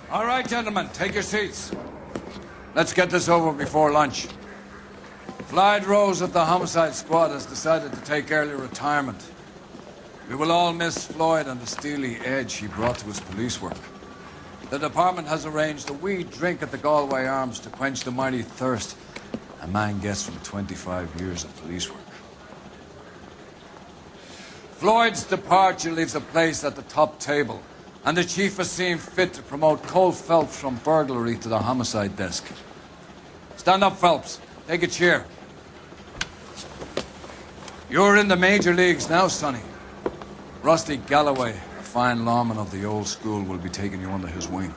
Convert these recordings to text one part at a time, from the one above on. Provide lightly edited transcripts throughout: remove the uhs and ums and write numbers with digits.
All right, gentlemen, take your seats. Let's get this over before lunch. Floyd Rose at the homicide squad has decided to take early retirement. We will all miss Floyd and the steely edge he brought to his police work. The department has arranged a wee drink at the Galway Arms to quench the mighty thirst a man gets from 25 years of police work. Floyd's departure leaves a place at the top table, and the chief has seen fit to promote Cole Phelps from burglary to the homicide desk. Stand up, Phelps. Take a chair. You're in the major leagues now, Sonny. Rusty Galloway, a fine lawman of the old school, will be taking you under his wing.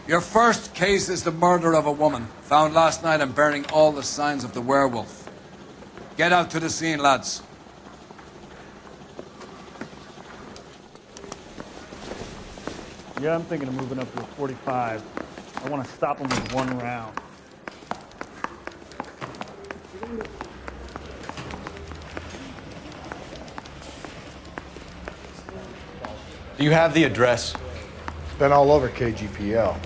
Your first case is the murder of a woman, found last night and bearing all the signs of the werewolf. Get out to the scene, lads. Yeah, I'm thinking of moving up to a 45. I want to stop him with one round. Do you have the address? It's been all over KGPL.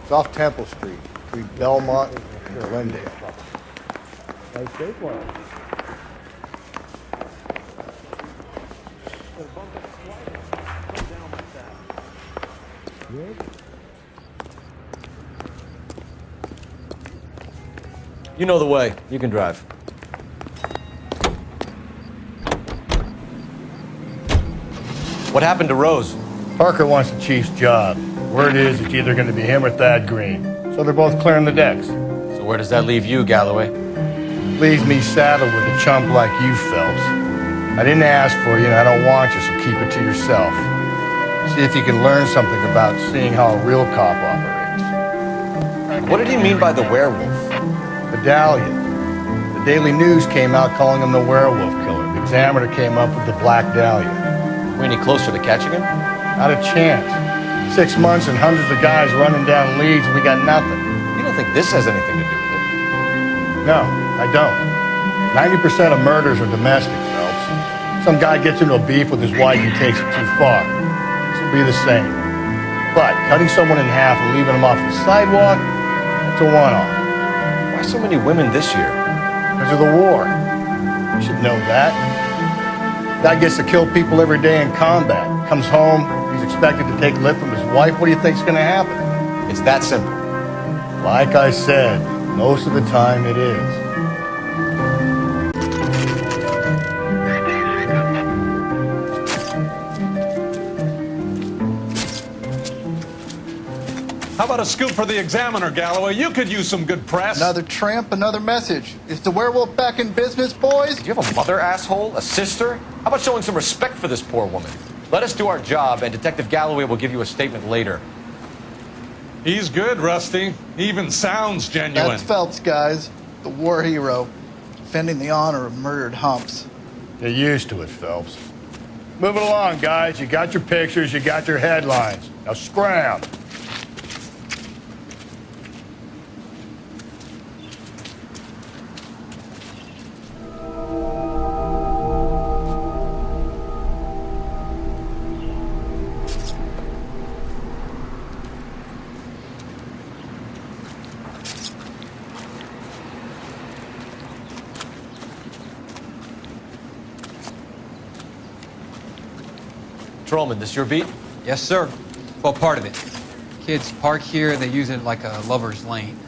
It's off Temple Street, between Belmont and Glendale. Nice safe one. You know the way. You can drive. What happened to Rose? Parker wants the chief's job. Word is it's either going to be him or Thad Green. So they're both clearing the decks. So where does that leave you, Galloway? Leaves me saddled with a chump like you, Phelps. I didn't ask for you and I don't want you, so keep it to yourself. See if you can learn something about seeing how a real cop operates. What did he mean by the werewolf? Medallion. The Daily News came out calling him the werewolf killer. The Examiner came up with the Black Dahlia. Are we any closer to catching him? Not a chance. 6 months and hundreds of guys running down leads and we got nothing. You don't think this has anything to do with it? No, I don't. 90% of murders are domestic, Phelps. Some guy gets into a beef with his wife and takes it too far. This will be the same. But cutting someone in half and leaving them off the sidewalk, that's a one-off. Why so many women this year? Because of the war. You should know that. Guy gets to kill people every day in combat. Comes home, he's expected to take lip from his wife. What do you think's gonna happen? It's that simple. Like I said, most of the time it is. How about a scoop for the Examiner, Galloway? You could use some good press. Another tramp, another message. Is the werewolf back in business, boys? Do you have a mother, asshole? A sister? How about showing some respect for this poor woman? Let us do our job, and Detective Galloway will give you a statement later. He's good, Rusty. He even sounds genuine. That's Phelps, guys. The war hero. Defending the honor of murdered humps. Get used to it, Phelps. Move it along, guys. You got your pictures, you got your headlines. Now scram. Patrolman, this your beat? Yes, sir. Well, part of it. Kids park here, they use it like a lover's lane.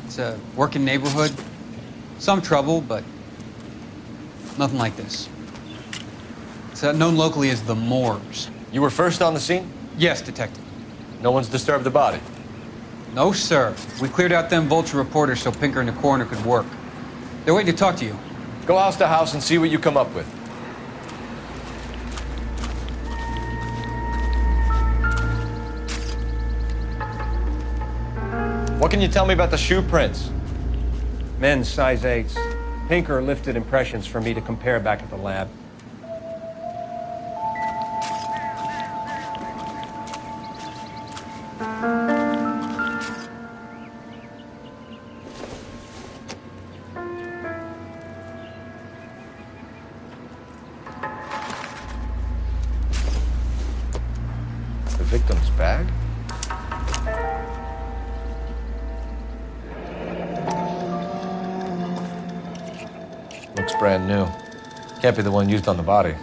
It's a working neighborhood. Some trouble, but nothing like this. It's known locally as the Moors. You were first on the scene? Yes, detective. No one's disturbed the body? No, sir. We cleared out them vulture reporters so Pinker and the coroner could work. They're waiting to talk to you. Go house to house and see what you come up with. What can you tell me about the shoe prints? Men's size 8s. Pinker lifted impressions for me to compare back at the lab. victim's bag? Looks brand new. Can't be the one used on the body.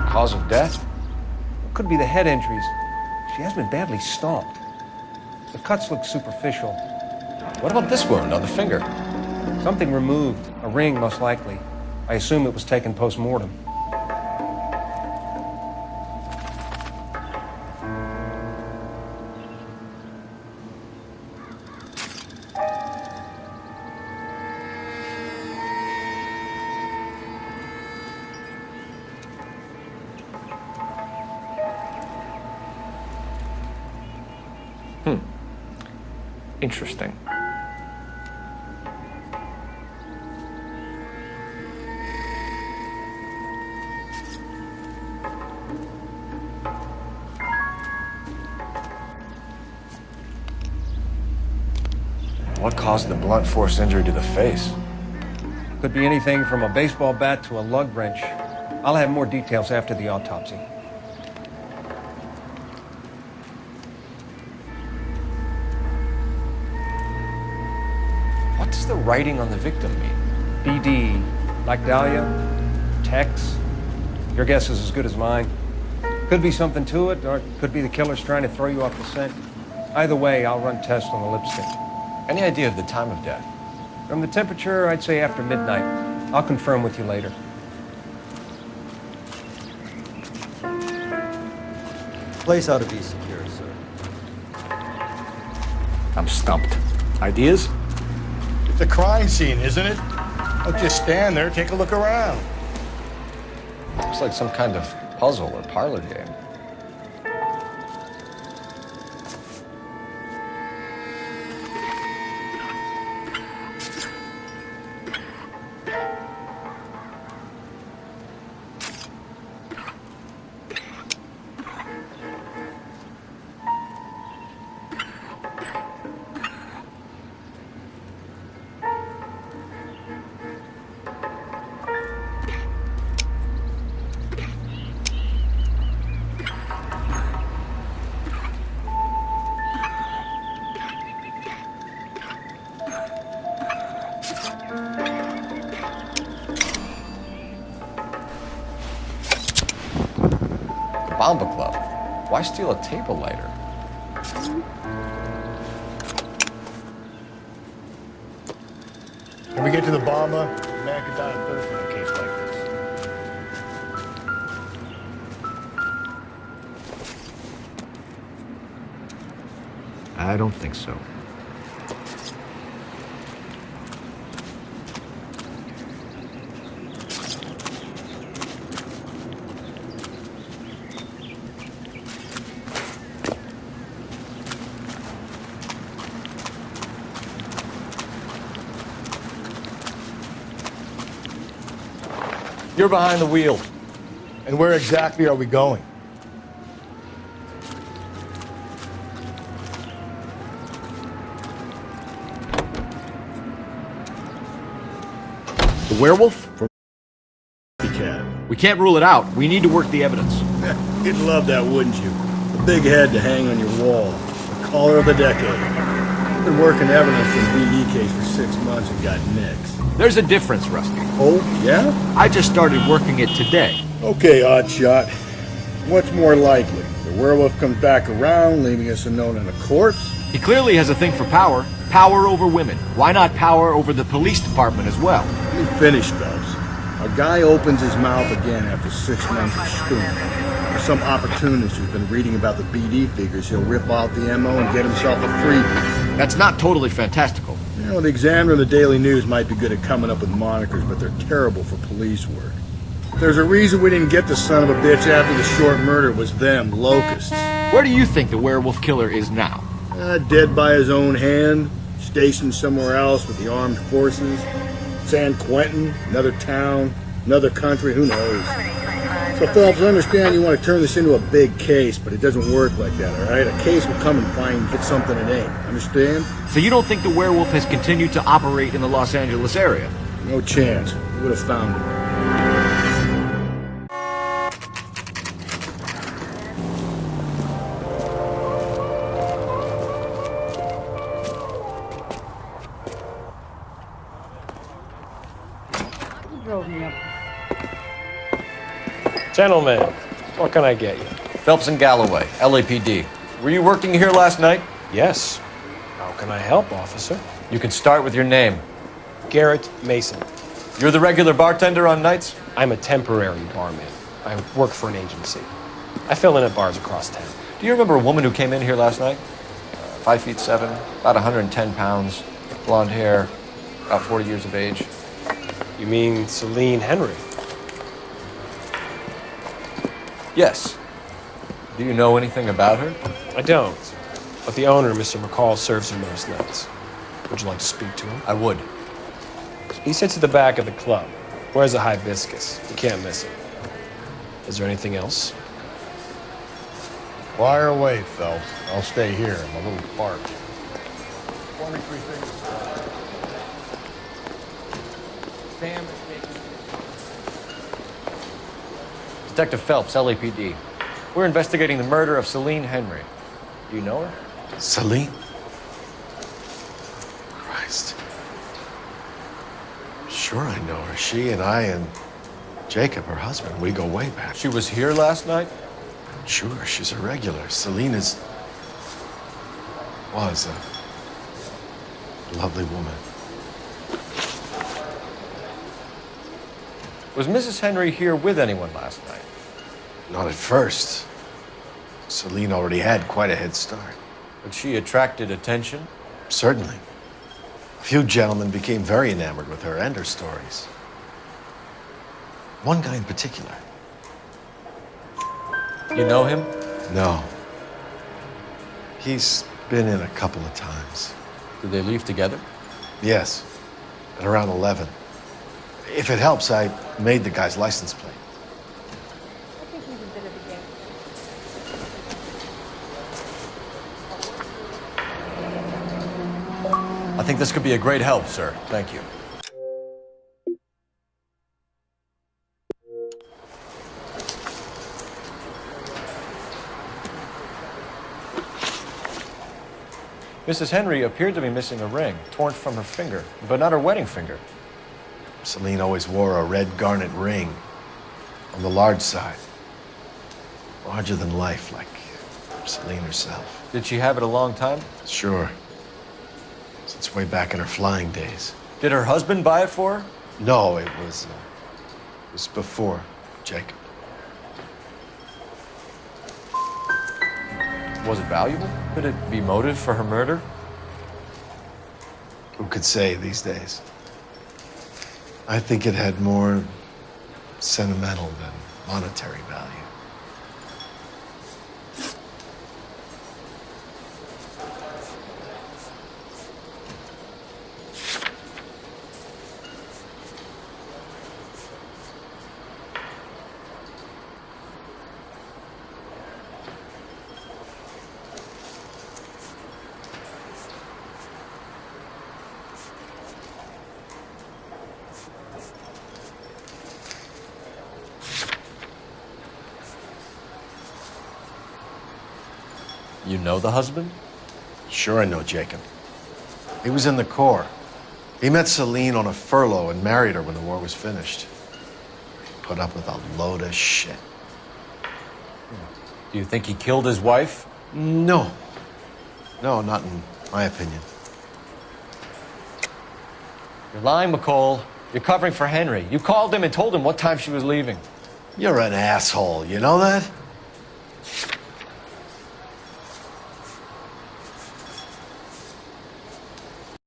Cause of death? Could be the head injuries. She has been badly stomped. The cuts look superficial. What about this wound on the finger? Something removed. A ring, most likely. I assume it was taken post-mortem. Interesting. What caused the blunt force injury to the face? Could be anything from a baseball bat to a lug wrench. I'll have more details after the autopsy. What does the writing on the victim mean? BD, like Dahlia, Tex. Your guess is as good as mine. Could be something to it, or it could be the killer's trying to throw you off the scent. Either way, I'll run tests on the lipstick. Any idea of the time of death? From the temperature, I'd say after midnight. I'll confirm with you later. Place ought to be secure, sir. I'm stumped. Ideas? It's a crime scene, isn't it? Don't just stand there, take a look around. Looks like some kind of puzzle or parlor game. Bomba Club. Why steal a table lighter? When we get to the Bomba, a man could die of thirst in a case like this. I don't think so. You're behind the wheel. And where exactly are we going? The werewolf? From cat. We can't rule it out. We need to work the evidence. You'd love that, wouldn't you? A big head to hang on your wall. The caller of the decade. I've been working evidence for the BD case for 6 months and got nicks. There's a difference, Rusty. Oh, yeah? I just started working it today. Okay, Oddshot. What's more likely? The werewolf comes back around, leaving us a note on a corpse? He clearly has a thing for power. Power over women. Why not power over the police department as well? Let me finish, Phelps. A guy opens his mouth again after 6 months of stewing. There's some opportunist who's been reading about the BD figures. He'll rip out the MO and get himself a freebie. That's not totally fantastical. You know, the Examiner and the Daily News might be good at coming up with monikers, but they're terrible for police work. There's a reason we didn't get the son of a bitch after the short murder was them, locusts. Where do you think the werewolf killer is now? Dead by his own hand. stationed somewhere else with the armed forces. San Quentin, another town, another country, who knows? So, Phelps, I understand you want to turn this into a big case, but it doesn't work like that, all right? A case will come and get something it ain't. Understand? So you don't think the werewolf has continued to operate in the Los Angeles area? No chance. We would have found him. Gentlemen, what can I get you? Phelps and Galloway, LAPD. Were you working here last night? Yes. How can I help, officer? You can start with your name. Garrett Mason. You're the regular bartender on nights? I'm a temporary barman. I work for an agency. I fill in at bars across town. Do you remember a woman who came in here last night? 5'7", about 110 pounds, blonde hair, about 40 years of age. You mean Celine Henry? Yes. Do you know anything about her? I don't. But the owner, Mr. McCall, serves her most nights. Would you like to speak to him? I would. He sits at the back of the club. Wears a hibiscus. You can't miss him. Is there anything else? Fire away, Phelps. I'll stay here. I'm a little parked. Pour me 3 things. Sam is making... Detective Phelps, LAPD. We're investigating the murder of Celine Henry. Do you know her? Celine? Christ. Sure I know her. She and I and Jacob, her husband, we go way back. She was here last night? Sure, she's a regular. Celine was a lovely woman. Was Mrs. Henry here with anyone last night? Not at first. Celine already had quite a head start. But she attracted attention? Certainly. A few gentlemen became very enamored with her and her stories. One guy in particular. You know him? No. He's been in a couple of times. Did they leave together? Yes. At around 11. If it helps, I made the guy's license plate. I think he's a bit of a gangster. I think this could be a great help, sir. Thank you. Mrs. Henry appeared to be missing a ring, torn from her finger, but not her wedding finger. Celine always wore a red garnet ring on the large side. Larger than life, like Celine herself. Did she have it a long time? Sure. Since way back in her flying days. Did her husband buy it for her? No, it was before Jacob. Was it valuable? Could it be motive for her murder? Who could say these days? I think it had more sentimental than monetary value. You know the husband? Sure I know Jacob. He was in the Corps. He met Celine on a furlough and married her when the war was finished. He put up with a load of shit. Do you think he killed his wife? No. No, not in my opinion. You're lying, McCall. You're covering for Henry. You called him and told him what time she was leaving. You're an asshole, you know that?